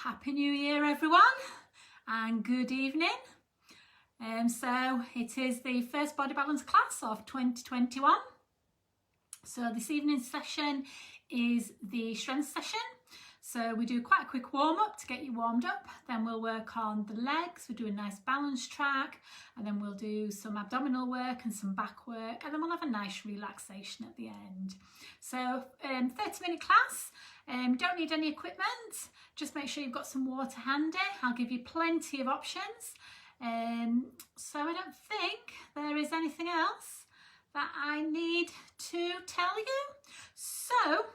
Happy New Year everyone and good evening. So it is the first body balance class of 2021. So this evening's session is the strength session. So we do quite a quick warm up to get you warmed up. Then we'll work on the legs. We'll do a nice balance track, and then we'll do some abdominal work and some back work, and then we'll have a nice relaxation at the end. So 30-minute class. Don't need any equipment. Just make sure you've got some water handy. I'll give you plenty of options. So I don't think there is anything else that I need to tell you. So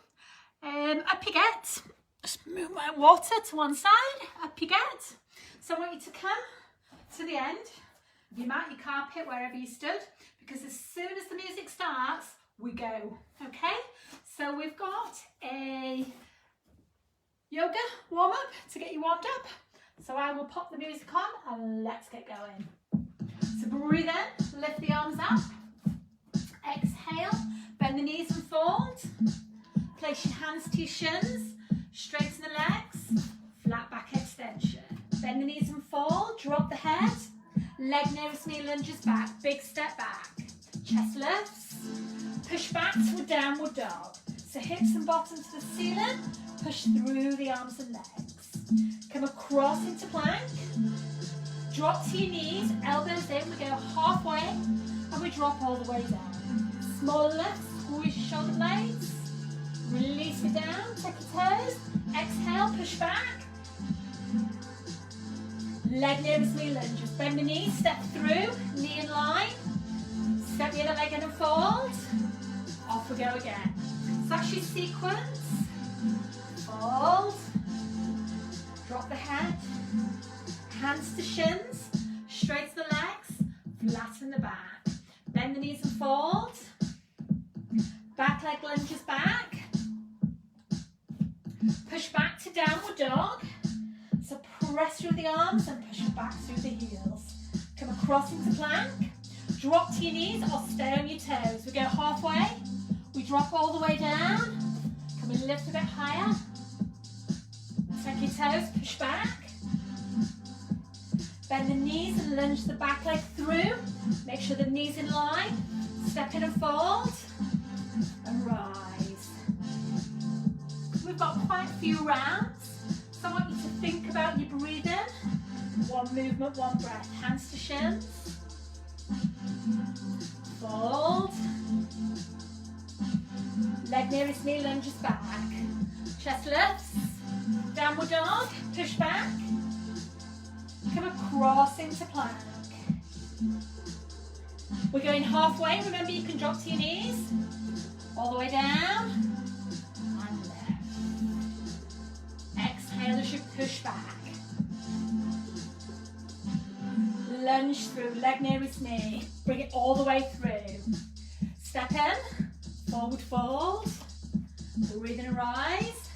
up you get. Just move my water to one side. Up you get. So I want you to come to the end of your mat, your carpet, wherever you stood, because as soon as the music starts, we go. Okay? So we've got a yoga warm up to get you warmed up. So I will pop the music on and let's get going. So breathe in, lift the arms up. Exhale, bend the knees and fold. Place your hands to your shins. Straighten the legs, flat back extension. Bend the knees and fold, drop the head. Leg nearest knee lunges back, big step back. Chest lifts, push back to a downward dog. So hips and bottom to the ceiling, push through the arms and legs. Come across into plank. Drop to your knees, elbows in, we go halfway, and we drop all the way down. Small lift, squeeze your shoulder blades. Release it down, take your toes. Exhale, push back. Leg nearest knee lunges. Bend the knees, step through, knee in line. Step the other leg in and fold. Off we go again. So that's your sequence. Fold. Drop the head. Hands to shins. Straighten the legs. Flatten the back. Bend the knees and fold. Back leg lunges back. Push back to downward dog. So press through the arms and push back through the heels. Come across into plank. Drop to your knees or stay on your toes. We go halfway. We drop all the way down. Can we lift a bit higher? Take your toes, push back. Bend the knees and lunge the back leg through. Make sure the knees in line. Step in and fold. And rise. We've got quite a few rounds, so I want you to think about your breathing. One movement, one breath. Hands to shins. Fold. Leg nearest knee lunges back. Chest lifts. Downward dog. Push back. Come across into plank. We're going halfway. Remember, you can drop to your knees. All the way down. And left. Exhale as you push back. Lunge through, leg nearest knee. Bring it all the way through. Step in. Forward fold. Breathe in and rise.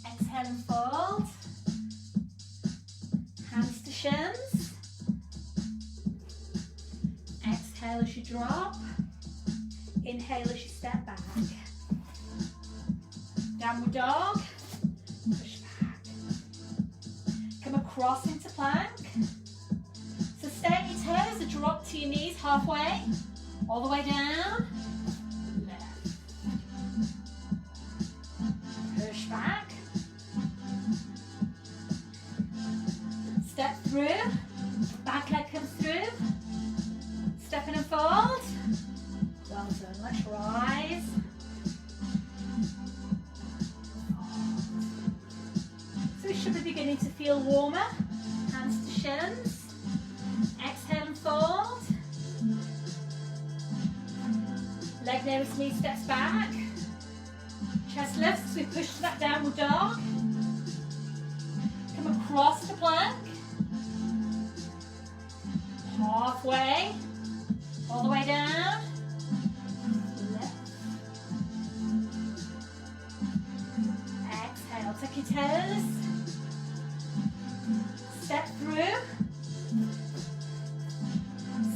Exhale and fold. Hands to shins. Exhale as you drop. Inhale as you step back. Downward dog. Push back. Come across into plank. So stay on your toes and drop to your knees halfway. All the way down. Left. Push back. Step through. Back leg comes through. Step in and fold. Well done. Let's rise. So we should be beginning to feel warmer. Hands to shins. Exhale and fold. Leg nearest knee steps back. Chest lifts. We push to that downward dog. Come across to plank. Halfway. All the way down. Left. Exhale. Take your toes. Step through.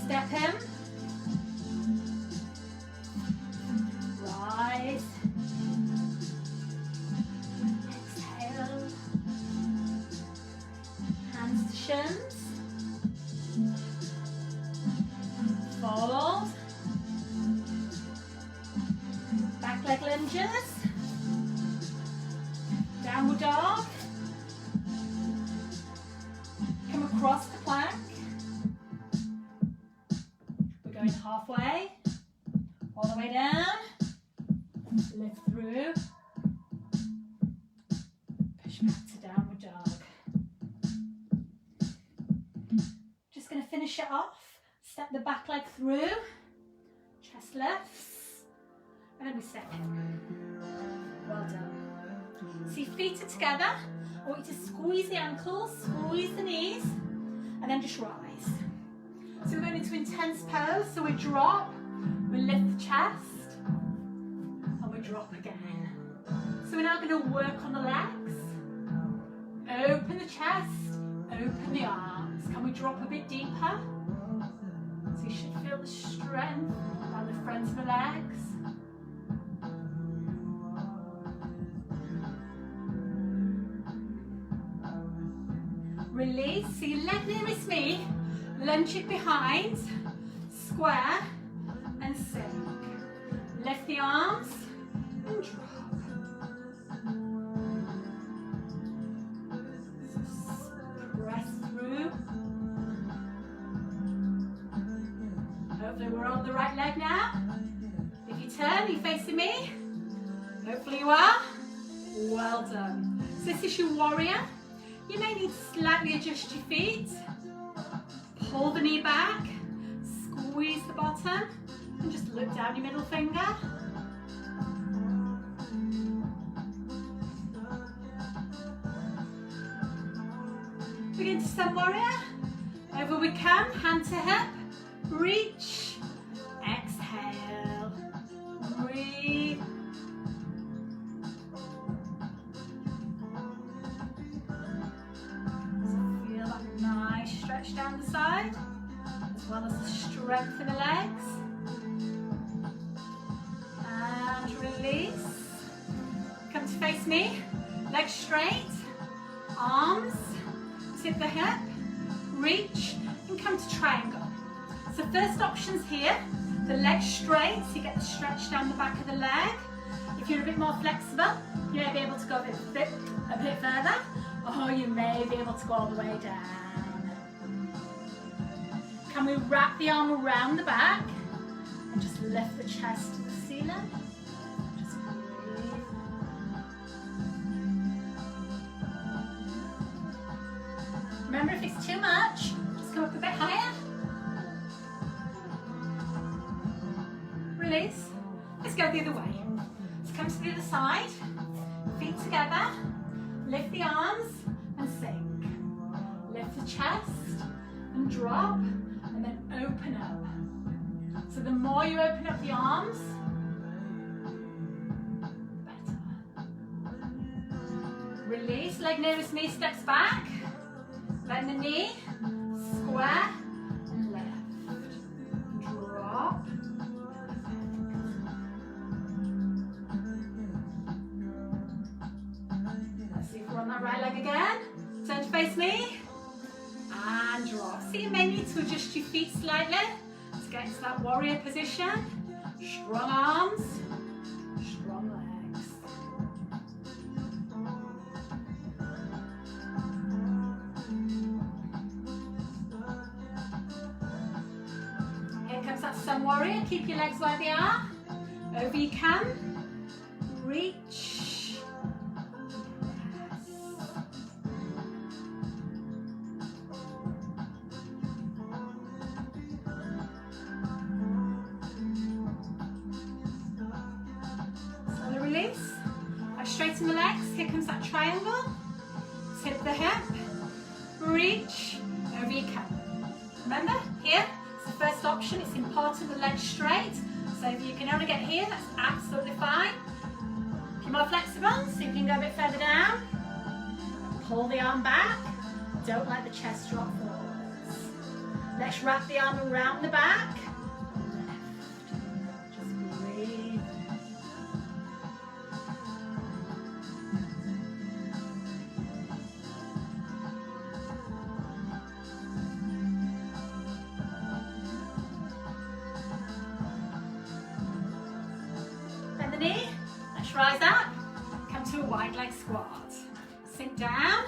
Step in. Rise. leg lunges. Downward dog. Come across the plank. We're going halfway. All the way down. Lift through. Push back to downward dog. Just going to finish it off. Step the back leg through. Chest lifts. And we step in. Well done. So your feet are together. I want you to squeeze the ankles, squeeze the knees, and then just rise. So we're going into intense pose. So we drop, we lift the chest, and we drop again. So we're now going to work on the legs. Open the chest, open the arms. Can we drop a bit deeper? So you should feel the strength down the front of the legs. Release, so your leg nearest me, lunge it behind, square and sink. Lift the arms and drop. Press through. Hopefully we're on the right leg now. If you turn, you're facing me. Hopefully you are. Well done. So this is your warrior. You may need to slightly adjust your feet. Pull the knee back, squeeze the bottom, and just look down your middle finger. Begin to sun warrior. Over we come, hand to hip, reach, exhale, breathe. Stretch down the side, as well as the strength in the legs. And release. Come to face me. Legs straight. Arms. Tip the hip. Reach. And come to triangle. So first option's here. The legs straight, so you get the stretch down the back of the leg. If you're a bit more flexible, you may be able to go a bit further. Or you may be able to go all the way down. Can we wrap the arm around the back and just lift the chest to the ceiling? Just breathe. Remember, if it's too much, just come up a bit higher. Release. Let's go the other way. Let's come to the other side. Feet together. Lift the arms and sink. Lift the chest and drop. And then open up. So the more you open up the arms, the better. Release, leg nearest knee steps back. Bend the knee, square, and lift. Drop. Let's see if we're on that right leg again. Turn to face me. And drop. So you may need to adjust your feet slightly to get into that warrior position. Strong arms, strong legs. Here comes that sun warrior. Keep your legs where they are. Over you come. Reach. Straighten the legs, here comes that triangle, tip the hip, reach, over you come. Remember, here, it's the first option, it's important the legs straight, so if you can only get here, that's absolutely fine. If you're more flexible, so you can go a bit further down, pull the arm back, don't let the chest drop forwards. Let's wrap the arm around the back, lift, just breathe. Finish, rise up. Come to a wide leg squat. Sink down.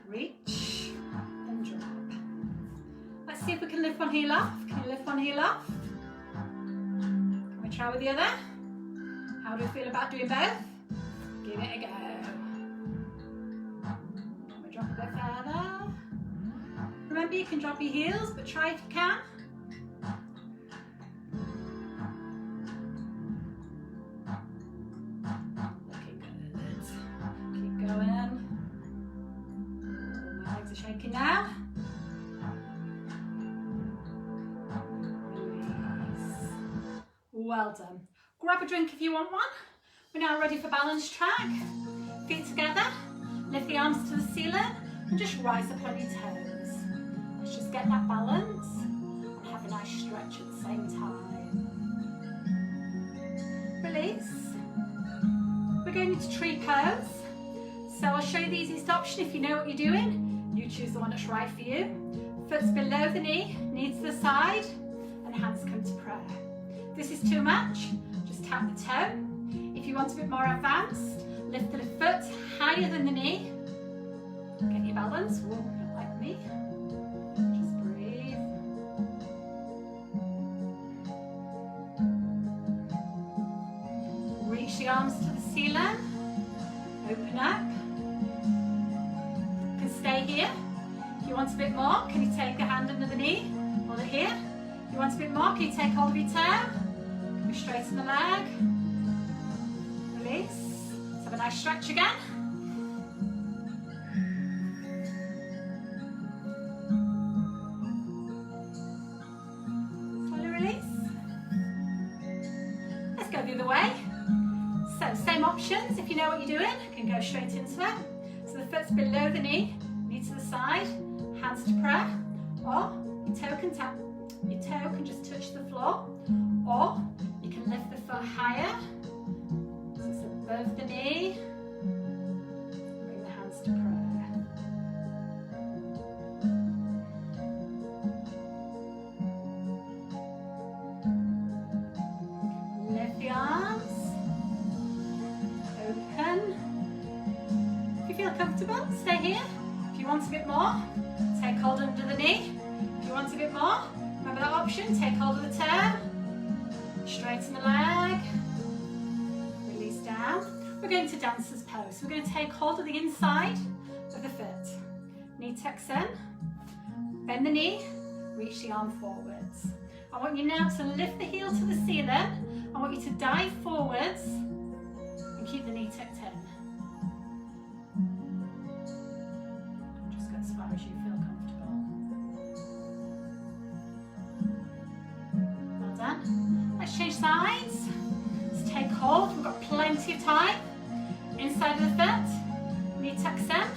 Reach and drop. Let's see if we can lift one heel off. Can you lift one heel off? Can we try with the other? How do we feel about doing both? Give it a go. Can we drop a bit further? Remember, you can drop your heels, but try if you can. Looking good. Keep going. My legs are shaking now. Release. Well done. Grab a drink if you want one. We're now ready for balance track. Feet together. Lift the arms to the ceiling and just rise up on your toes. Let's just get that balance and have a nice stretch at the same time. Release. We're going into tree pose. So I'll show you the easiest option. If you know what you're doing, you choose the one that's right for you. Foot's below the knee, knee to the side, and hands come to prayer. If this is too much, just tap the toe. If you want a bit more advanced, lift the foot higher than the knee. Get your balance. Whoa, not like me. Just breathe. Reach the arms to the ceiling. Open up. You can stay here. If you want a bit more, can you take the hand under the knee? Hold it here. If you want a bit more, can you take hold of your toe? Can we straighten the leg? Release. Let's have a nice stretch again. Slowly release. Let's go the other way. So same options. If you know what you're doing, you can go straight into it. So the foot's below the knee, knee to the side, hands to prayer, or your toe can tap. Your toe can just touch the floor, or you can lift the foot higher. So it's above the knee. Bring the hands to prayer. Lift the arms. Open. If you feel comfortable, stay here. If you want a bit more, take hold under the knee. If you want a bit more, remember that option, take hold of the toe. Straighten the leg. Release down. We're going to dancer's pose. We're going to take hold of the inside of the foot. Knee tucks in. Bend the knee. Reach the arm forwards. I want you now to lift the heel to the ceiling. I want you to dive forwards and keep the knee tucked in. Just go as far as you feel comfortable. Well done. Let's change sides. Let's take hold. We've got plenty of time. Inside of the foot. Knee tucks in.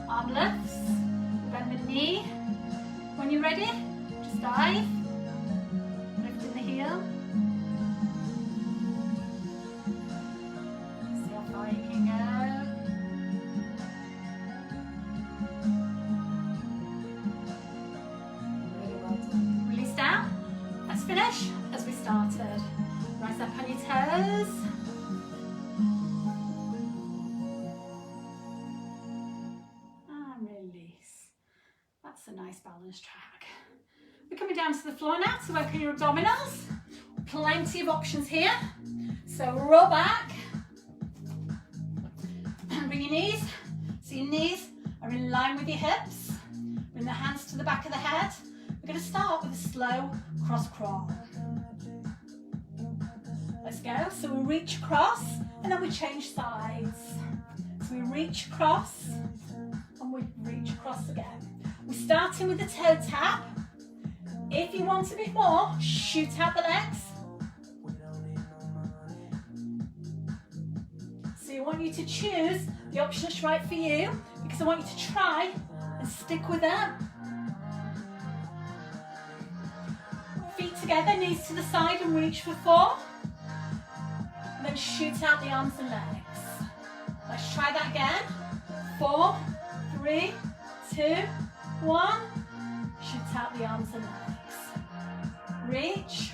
Arm lifts. Bend the knee. When you're ready, just dive. Lifting the heel. See how far you can go. Really well done. Release down. Let's finish as we started. Rise up on your toes. And release. That's a nice balance track. We're coming down to the floor now to work on your abdominals. Plenty of options here. So roll back. And bring your knees. So your knees are in line with your hips. Bring the hands to the back of the head. We're going to start with a slow cross crawl. Let's go. So we reach across and then we change sides. So we reach across and we reach across again. We're starting with the toe tap. If you want a bit more, shoot out the legs. So I want you to choose the option that's right for you, because I want you to try and stick with it. Feet together, knees to the side and reach for 4. And then shoot out the arms and legs. Let's try that again. 4, 3, 2, 1. Shoot out the arms and legs. Reach.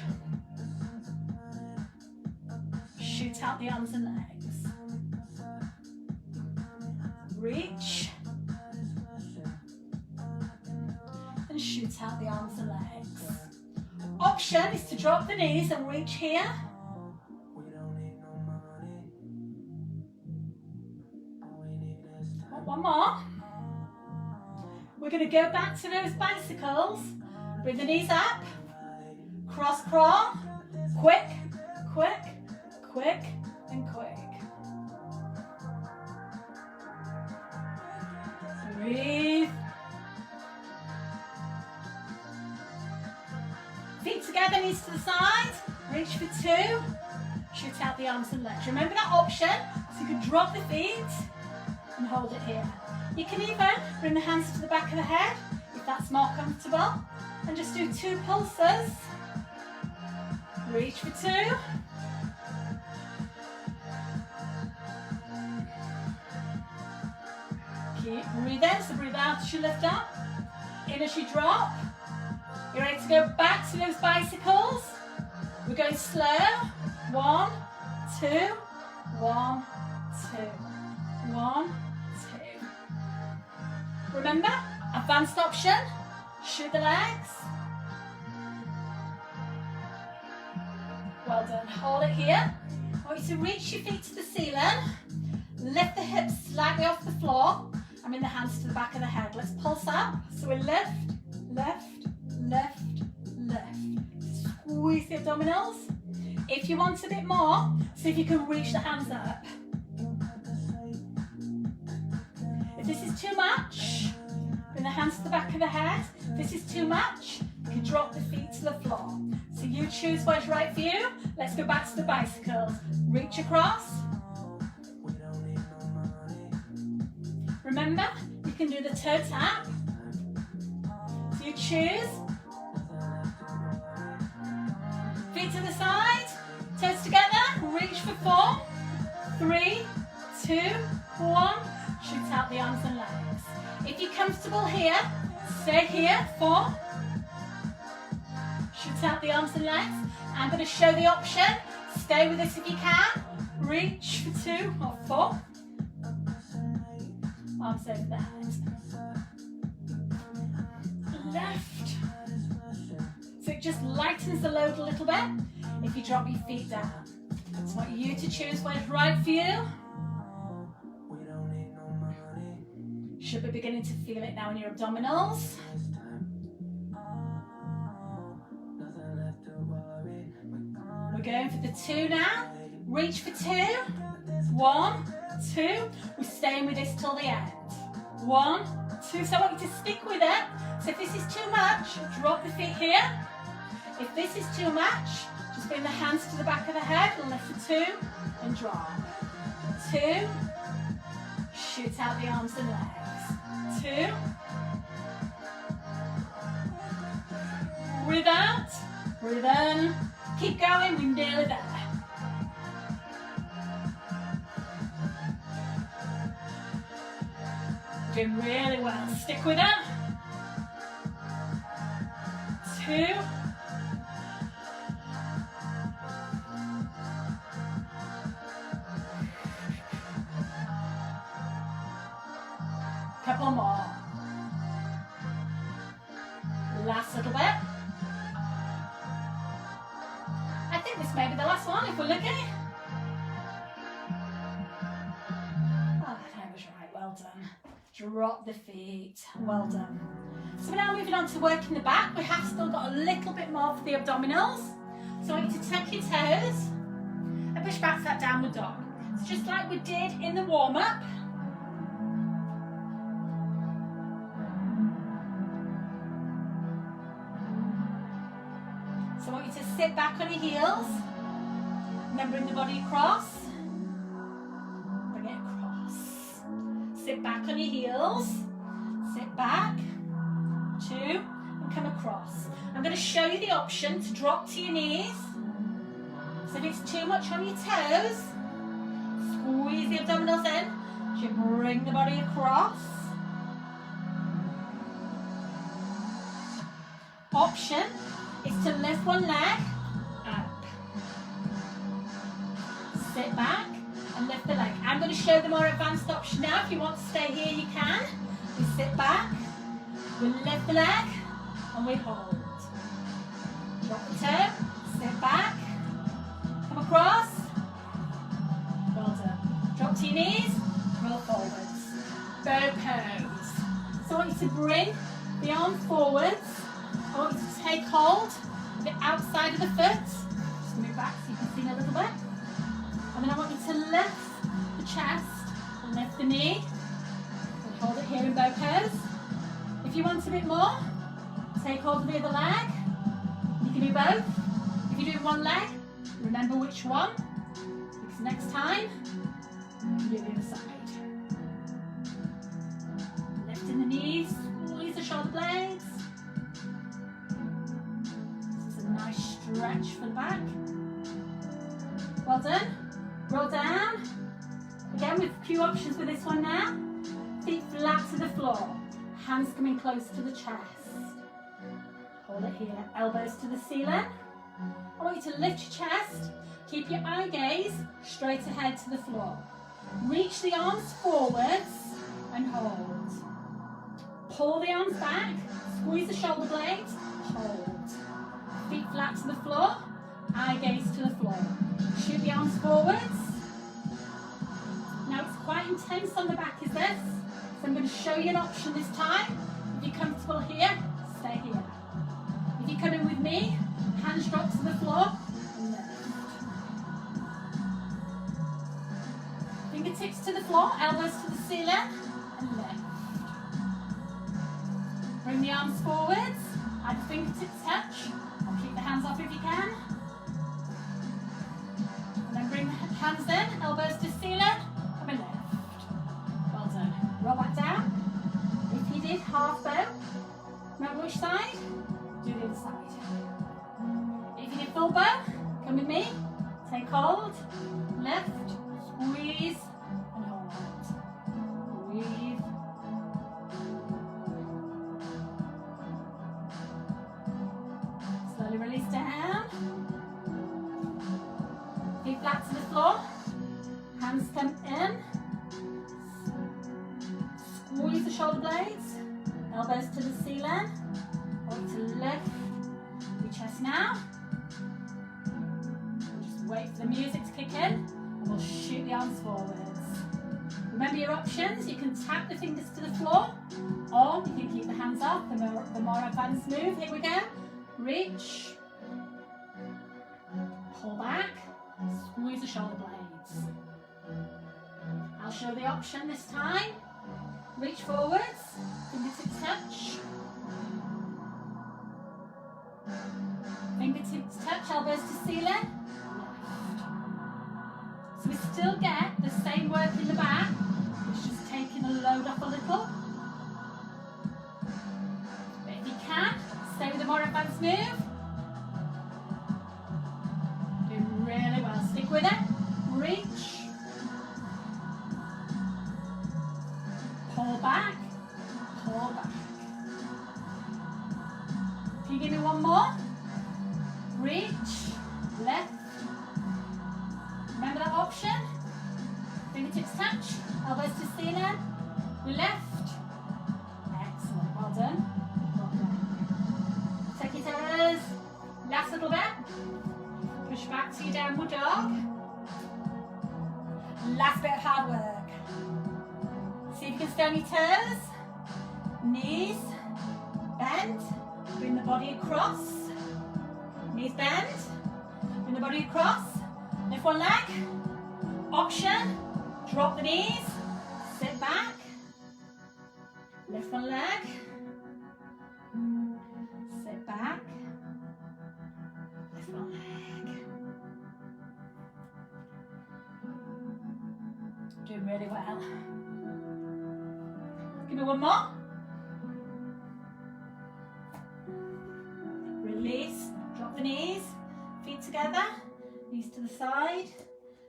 Shoot out the arms and legs. Reach. And shoot out the arms and legs. Option is to drop the knees and reach here. One more. We're going to go back to those bicycles. Bring the knees up. Cross crawl. Quick, quick, quick, and quick. Breathe. Feet together, knees to the side. Reach for 2. Shoot out the arms and legs. Remember that option, so you can drop the feet and hold it here. You can even bring the hands to the back of the head if that's more comfortable, and just do 2 pulses. Reach for 2. Keep breathing, so breathe out as you lift up, in as you drop. You're ready to go back to those bicycles. We're going slow. 1, 2, 1, 2, 1, 2. Remember, advanced option, shoot the legs. Well done, hold it here. I want you to reach your feet to the ceiling. Lift the hips slightly off the floor. And bring the hands to the back of the head. Let's pulse up. So we lift, lift, lift, lift. Squeeze the abdominals. If you want a bit more, see if you can reach the hands up. If this is too much, bring the hands to the back of the head. If this is too much, you can drop the feet to the floor. So you choose what's right for you. Let's go back to the bicycles. Reach across. Remember, you can do the toe tap. So you choose. Feet to the side, toes together, reach for 4, 3, 2, 1. Shoot out the arms and legs. If you're comfortable here, stay here. 4. Shoot out the arms and legs. I'm going to show the option. Stay with this if you can. Reach for 2 or 4. Arms over the head. Left. So it just lightens the load a little bit if you drop your feet down. I just want you to choose what is right for you. Should be beginning to feel it now in your abdominals. We're going for the 2 now. Reach for 2. 1, 2. We're staying with this till the end. 1, 2. So I want you to stick with it. So if this is too much, drop the feet here. If this is too much, just bring the hands to the back of the head and lift for 2 and drop. 2. Shoot out the arms and legs. 2. Breathe out. Breathe in. Keep going. We're nearly there. Doing really well. Stick with it. 2. Couple more. Last little bit. I think this may be the last one if we're looking. Oh, that was right. Well done. Drop the feet. Well done. So we're now moving on to working the back. We have still got a little bit more for the abdominals. So I want you to tuck your toes and push back to that downward dog. It's just like we did in the warm-up. So I want you to sit back on your heels. And then bring the body across. Bring it across. Sit back on your heels. Sit back. 2. And come across. I'm going to show you the option to drop to your knees. So if it's too much on your toes, squeeze the abdominals in. You bring the body across. Option is to lift one leg up. sit back and lift the leg. I'm going to show the more advanced option now. If you want to stay here, you can. We sit back, we lift the leg, and we hold. Drop the toe, sit back, come across, well done. Drop to your knees, roll forwards. Bow pose. So I want you to bring the arm forwards. I want you to take hold of the outside of the foot. Just move back so you can see a little bit. And then I want you to lift the chest and lift the knee. And hold it here in bow pose. If you want a bit more, take hold of the other leg. You can do both. If you do one leg, remember which one. Because next time, you do the other side. Lifting the knees, squeeze the shoulder blades. This is a nice stretch for the back. Well done. Roll down. Again, with a few options with this one now. Feet flat to the floor. Hands coming close to the chest. Hold it here. Elbows to the ceiling. I want you to lift your chest. Keep your eye gaze straight ahead to the floor. Reach the arms forwards and hold. Pull the arms back. Squeeze the shoulder blades. Hold. Feet flat to the floor. Eye gaze to the floor. Shoot the arms forwards. Now it's quite intense on the back, is this? So I'm going to show you an option this time. If you're comfortable here, stay here. If you're coming with me, hands drop to the floor and lift. Fingertips to the floor, elbows to the ceiling and lift. Bring the arms forwards, add the fingertips touch. I'll keep the hands off if you can. And then bring the hands in, elbows to ceiling, come and lift. Well done. Roll back down. If you did half bow, remember which side? Do the other side. If you did full bow, come with me. Take hold, lift, squeeze, and hold. Breathe. Slowly release down. Feet flat to the floor. Hands come in. Squeeze the shoulder blades. Elbows to the ceiling. I want you to lift your chest now. Just wait for the music to kick in and we'll shoot the arms forwards. Remember your options. You can tap the fingers to the floor or you can keep the hands up. The more advanced move. Here we go. Reach. Pull back. Squeeze the shoulder blades. I'll show the option this time. Reach forwards. Fingertips touch. Fingertips touch, elbows to ceiling. Left. So we still get the same work in the back. It's just taking the load off a little. But if you can, stay with a more advanced move. Do really well. Stick with it. Reach. Pull back. Pull back. Can you give me one more? Reach, left. Remember that option? Fingertips touch, elbows to ceiling, left. Excellent, well done. Well done. Take your toes, last little bit. Push back to your downward dog. Last bit of hard work. See if you can stay on your toes. Knees, bend. Bring the body across. Knees bend. Bring the body across. Lift one leg. Option. Drop the knees. Sit back. Lift one leg. Sit back. Lift one leg. Doing really well. Give me one more. Release, drop the knees, feet together, knees to the side,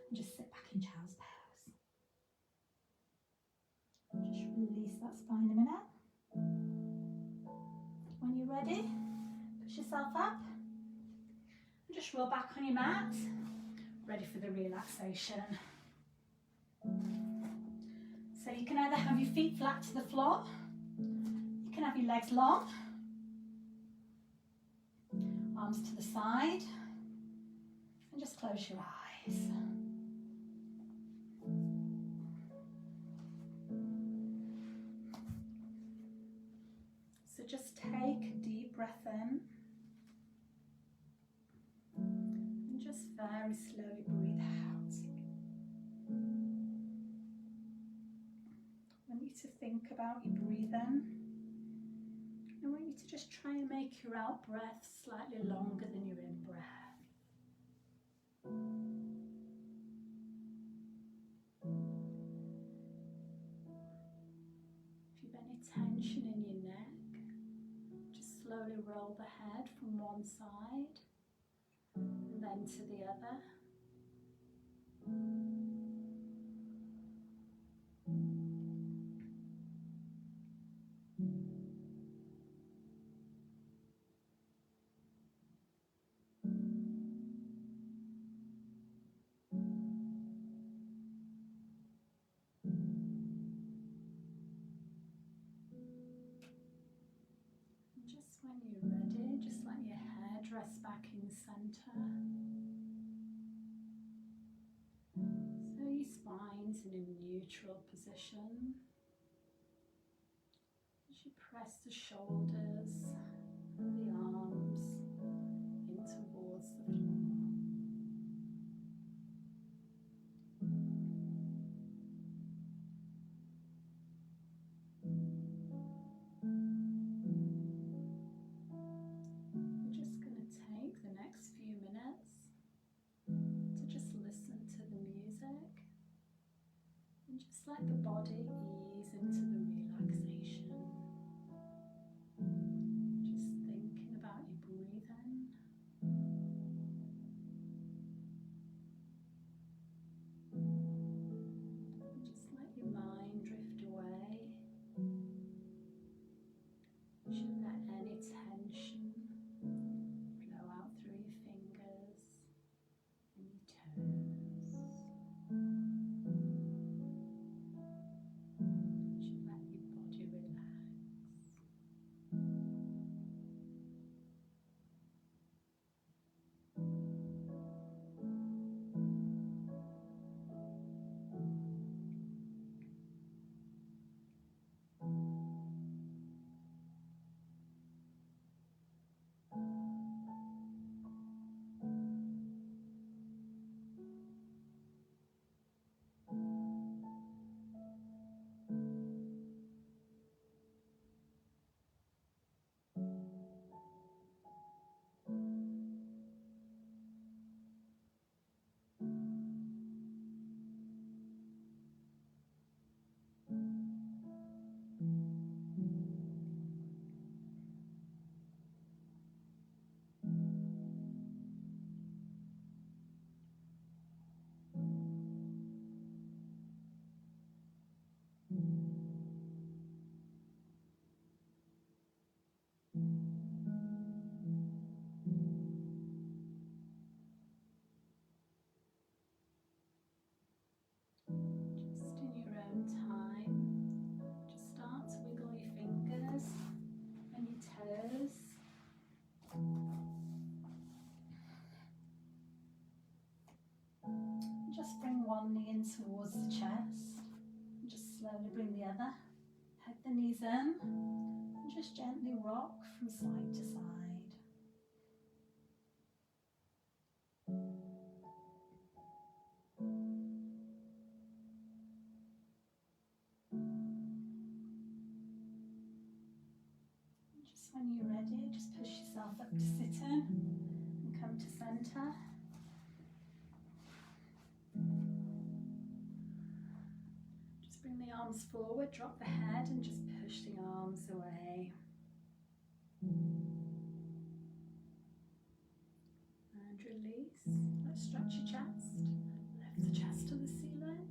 and just sit back in child's pose. Just release that spine a minute. When you're ready, push yourself up, and just roll back on your mat. ready for the relaxation. So you can either have your feet flat to the floor, you can have your legs long, arms to the side, and just close your eyes. So just take a deep breath in and just very slowly breathe out. I want you to think about your breathing. I want you to just try and make your out breath slightly longer than your in breath. If you've any tension in your neck, just slowly roll the head from one side and then to the other. And just when you're ready, just let your head rest back in the centre. So your spine's in a neutral position. As you press the shoulders and the arms in towards the floor. We're just going to take the next few minutes to just listen to the music and just let the body ease into the relaxation. Just thinking about your breathing. And just let your mind drift away. You should let any tension flow out through your fingers and your toes. You should let your body relax. Just in your own time, just start to wiggle your fingers and your toes. Just bring one knee in towards the chest and just slowly bring the other. Head the knees in and just gently rock from side to side. Just when you're ready, just push yourself up to sitting and come to centre. Just bring the arms forward, drop the head and just push the arms away. And release. Let's stretch your chest. Lift the chest to the ceiling.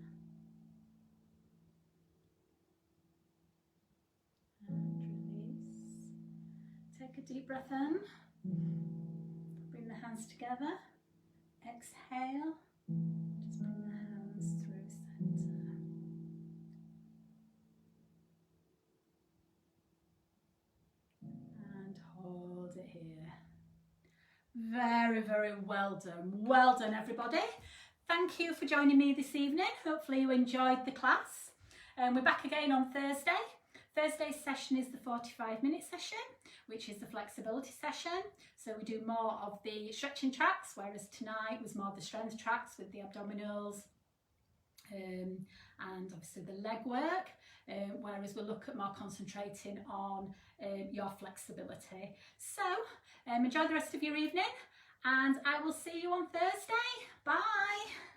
And release. Take a deep breath in. Bring the hands together. Exhale. Just bring the hands through centre. And hold it here. Very, very well done. Well done, everybody. Thank you for joining me this evening. Hopefully you enjoyed the class. We're back again on Thursday. Thursday's session is the 45-minute session, which is the flexibility session. So we do more of the stretching tracks, whereas tonight was more of the strength tracks with the abdominals and obviously the leg work, whereas we'll look at more concentrating on your flexibility. So enjoy the rest of your evening, and I will see you on Thursday. Bye.